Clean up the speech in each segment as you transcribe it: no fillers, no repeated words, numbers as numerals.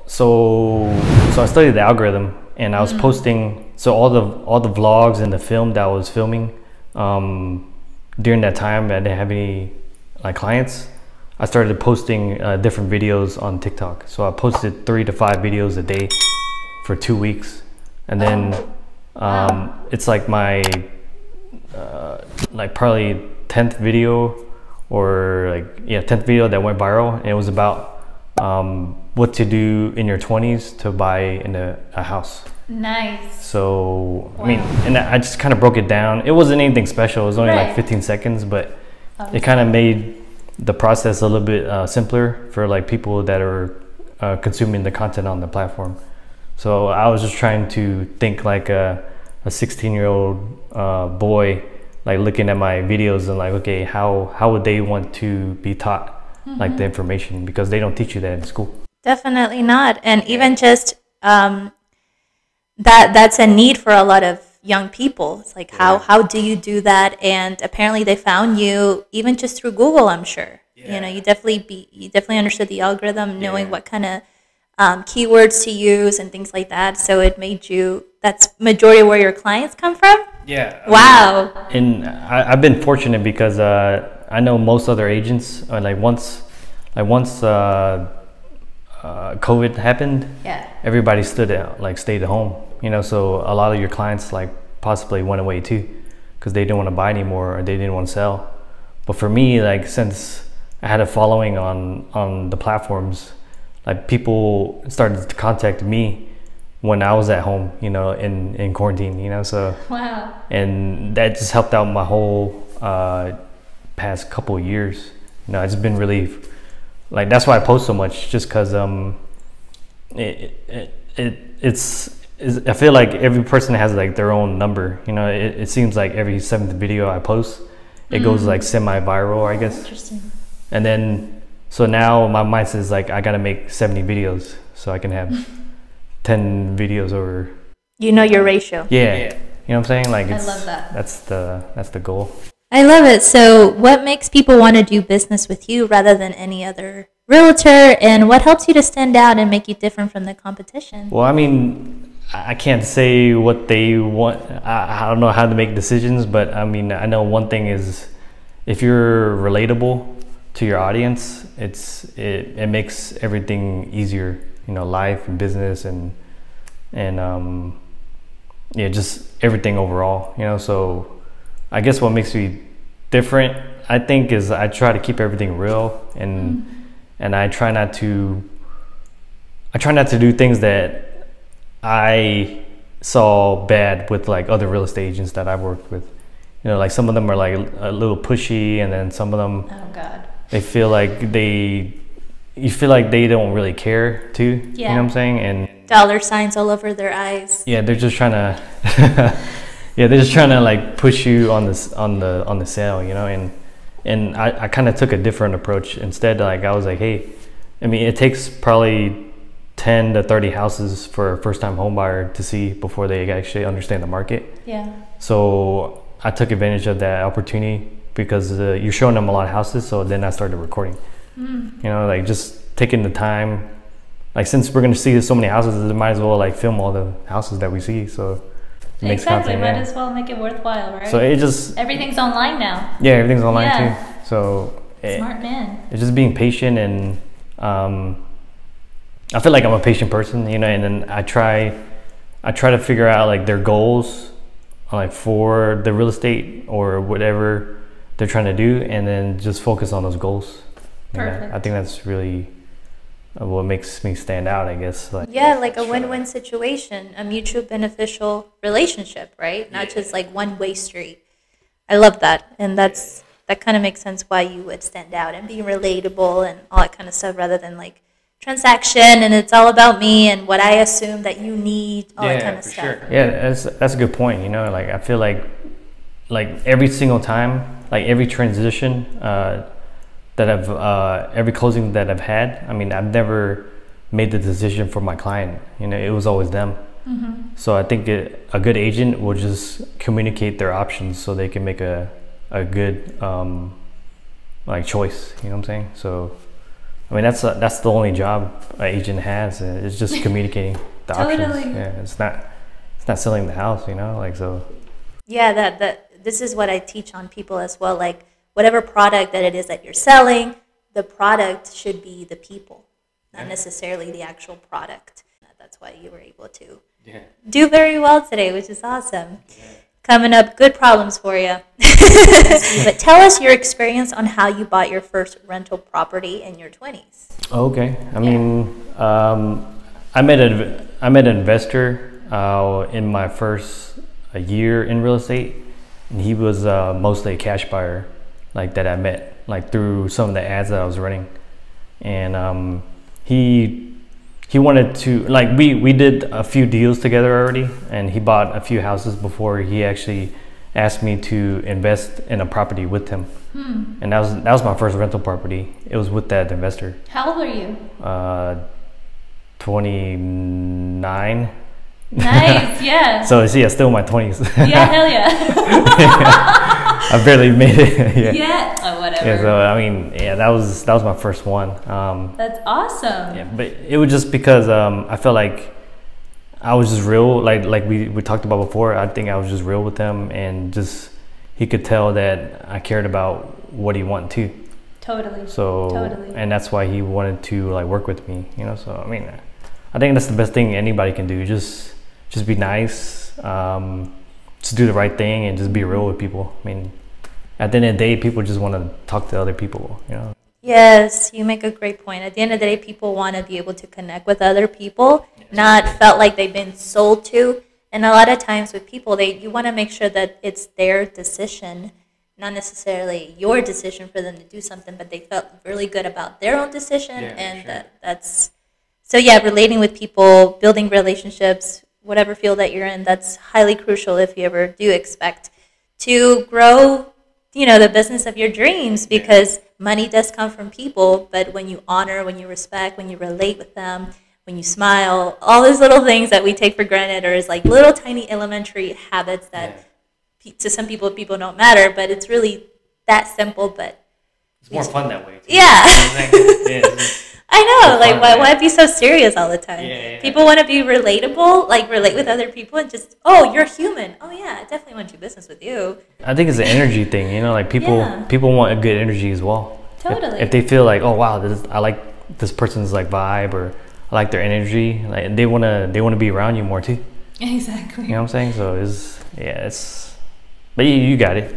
so I studied the algorithm, and I was posting. So all the vlogs and the film that I was filming during that time, I didn't have any like clients. I started posting different videos on TikTok. So I posted 3 to 5 videos a day for 2 weeks, and then it's like my like probably 10th video, or like 10th video that went viral, and it was about what to do in your 20s to buy a house. Nice. So I mean, and I just kind of broke it down. It wasn't anything special. It was only like 15 seconds, but it kind of made the process a little bit simpler for like people that are consuming the content on the platform. So I was just trying to think like a 16-year-old boy, like looking at my videos and like, okay, how would they want to be taught like the information, because they don't teach you that in school. Definitely not. And even just that's a need for a lot of young people. It's like, how do you do that? And apparently they found you even just through Google, I'm sure. You know, you definitely understood the algorithm, knowing what kind of keywords to use and things like that. So it made you, that's majority where your clients come from? Yeah. Wow. And I've been fortunate because I know most other agents, once COVID happened, everybody stayed at home, you know, so a lot of your clients like possibly went away too, because they didn't want to buy anymore, or they didn't want to sell. But for me, like, since I had a following on the platforms, like people started to contact me when I was at home, you know, in quarantine, you know, so wow. And that just helped out my whole past couple of years. You know, it's been really, like, that's why I post so much, just because it's I feel like every person has like their own number, you know. It seems like every 7th video I post, it goes like semi-viral, I guess. Interesting. And then so now my mindset is like, I gotta make 70 videos so I can have 10 videos over. You know your ratio. Yeah. You know what I'm saying? Like, I love that. That's the goal. I love it. So what makes people want to do business with you rather than any other realtor, and what helps you to stand out and make you different from the competition? Well, I mean, I can't say what they want. I don't know how to make decisions, but I mean, I know one thing is, if you're relatable to your audience, it makes everything easier, you know, life and business and just everything overall, you know. So I guess what makes me different, I think, is I try to keep everything real, and I try not to do things that I saw bad with like other real estate agents that I've worked with. You know, like some of them are like a little pushy, and then some of them, oh God, they feel like you feel like they don't really care too. You know what I'm saying? And dollar signs all over their eyes. Yeah, they're just trying to they're just trying to like push you on the sale, you know. And I kind of took a different approach. Instead, like, I was like, hey, I mean, it takes probably 10 to 30 houses for a first-time home buyer to see before they actually understand the market. Yeah. So I took advantage of that opportunity, because you're showing them a lot of houses. So then I started recording. You know, like, just taking the time. Like, since we're gonna see so many houses, we might as well like film all the houses that we see. So it makes content. Might as well make it worthwhile, right? So it just, everything's online now. Yeah, everything's online too. So smart man. It's just being patient, and I feel like I'm a patient person, you know. And then I try to figure out like their goals, like for the real estate or whatever they're trying to do, and then just focus on those goals. Perfect. I think that's really what makes me stand out, I guess. Like, like a win-win situation, a mutual beneficial relationship, right? Not just like one-way street. I love that, and that kind of makes sense why you would stand out and be relatable and all that kind of stuff, rather than like transaction and it's all about me and what I assume that you need, all that kind of stuff. Sure. Yeah, that's a good point. You know, like, I feel like every single time, like every transition every closing that I've had, I mean, I've never made the decision for my client. You know, it was always them. So I think a good agent will just communicate their options so they can make a good like choice. You know what I'm saying? So I mean, that's the only job an agent has. It's just communicating the options. Yeah, it's not selling the house, you know, like so. Yeah, that this is what I teach on people as well. Like whatever product that it is that you're selling, the product should be the people, not necessarily the actual product. That's why you were able to do very well today, which is awesome. Yeah. Coming up, good problems for you. But tell us your experience on how you bought your first rental property in your 20s. Okay, I mean, I met an investor in my first year in real estate, and he was mostly a cash buyer, like that I met like through some of the ads that I was running, and he wanted to, like, we did a few deals together already, and he bought a few houses before he actually asked me to invest in a property with him. And that was my first rental property. It was with that investor. How old are you? 29. Nice, yeah. So yeah, still in my 20s. Yeah, hell yeah. I barely made it. Yeah. Oh, whatever. Yeah, so I mean, yeah, that was my first one. That's awesome. Yeah, but it was just because I felt like I was just real, like we talked about before. I think I was just real with him, and just he could tell that I cared about what he wanted to. Totally. So and that's why he wanted to like work with me, you know. So I mean, I think that's the best thing anybody can do. Just be nice, just do the right thing, and just be real with people. I mean, at the end of the day, people just want to talk to other people, you know. Yes, you make a great point. At the end of the day, people want to be able to connect with other people, not felt like they've been sold to. And a lot of times with people, you want to make sure that it's their decision, not necessarily your decision for them to do something, but they felt really good about their own decision. That's so yeah, relating with people, building relationships, whatever field that you're in, that's highly crucial if you ever do expect to grow, you know, the business of your dreams, because money does come from people, but when you honor, when you respect, when you relate with them, when you smile, all those little things that we take for granted, or is like little tiny elementary habits that to some people don't matter, but it's really that simple. But it's more fun that way too. Yeah. I know, like why be so serious all the time? People want to be relatable, like relate with other people, and just, oh, you're human. Oh yeah, I definitely want to do business with you. I think it's an energy thing, you know, like people want a good energy as well. Totally. If they feel like, oh wow, I like this person's like vibe, or I like their energy, like they wanna be around you more too. Exactly. You know what I'm saying? So but you got it.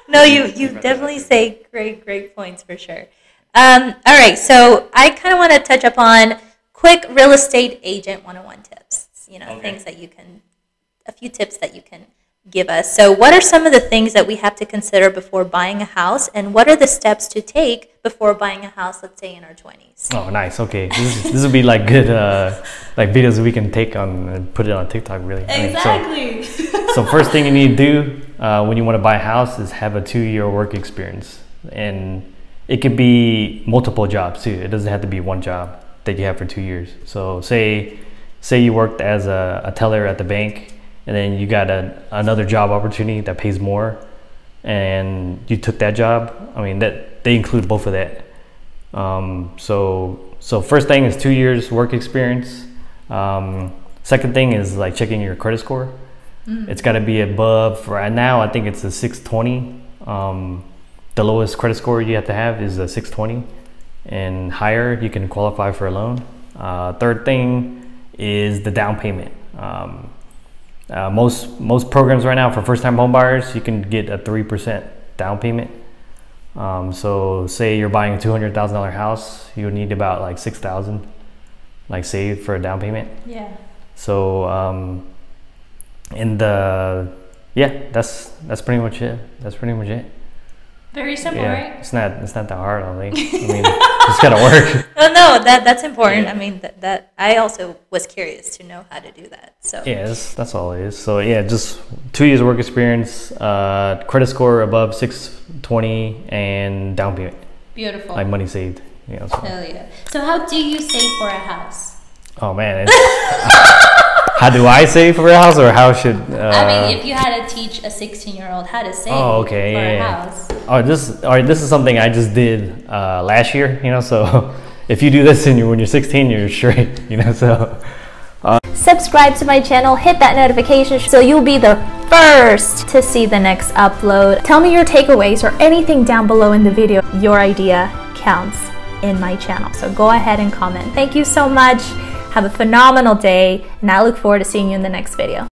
No, you definitely say great points for sure. All right, so I kind of want to touch upon quick real estate agent 101 tips. You know, things that a few tips that you can give us. So what are some of the things that we have to consider before buying a house, and what are the steps to take before buying a house, let's say in our 20s? Oh, nice. Okay. This would be like good like videos we can take on and put it on TikTok, really. Exactly. I mean, so first thing you need to do when you want to buy a house is have a 2-year work experience. And it could be multiple jobs too. It doesn't have to be one job that you have for 2 years. So say you worked as a teller at the bank, and then you got another job opportunity that pays more, and you took that job. I mean, that they include both of that. So first thing is 2 years work experience. Second thing is like checking your credit score. It's got to be above, right now I think it's a 620. The lowest credit score you have to have is a 620, and higher you can qualify for a loan. Third thing is the down payment. Most programs right now for first-time home buyers, you can get a 3% down payment. So say you're buying a $200,000 house, you'll need about like $6,000 like saved for a down payment. Yeah. So that's pretty much it. Very simple, right? It's not that hard, I think. I mean, it's gotta work. Oh no, that's important. Yeah. I mean, that I also was curious to know how to do that. So yeah, that's all it is. So yeah, just 2 years of work experience, credit score above 620, and down payment. Beautiful. Like money saved. So. Hell yeah. So how do you save for a house? Oh man, How do I save for a house, or how should? I mean, if you had to teach a 16-year-old how to save for a house. Oh, this is something I just did last year. You know, so if you do this when you're 16, you're straight. You know, so. Subscribe to my channel, hit that notification so you'll be the first to see the next upload. Tell me your takeaways or anything down below in the video. Your idea counts in my channel, so go ahead and comment. Thank you so much. Have a phenomenal day, and I look forward to seeing you in the next video.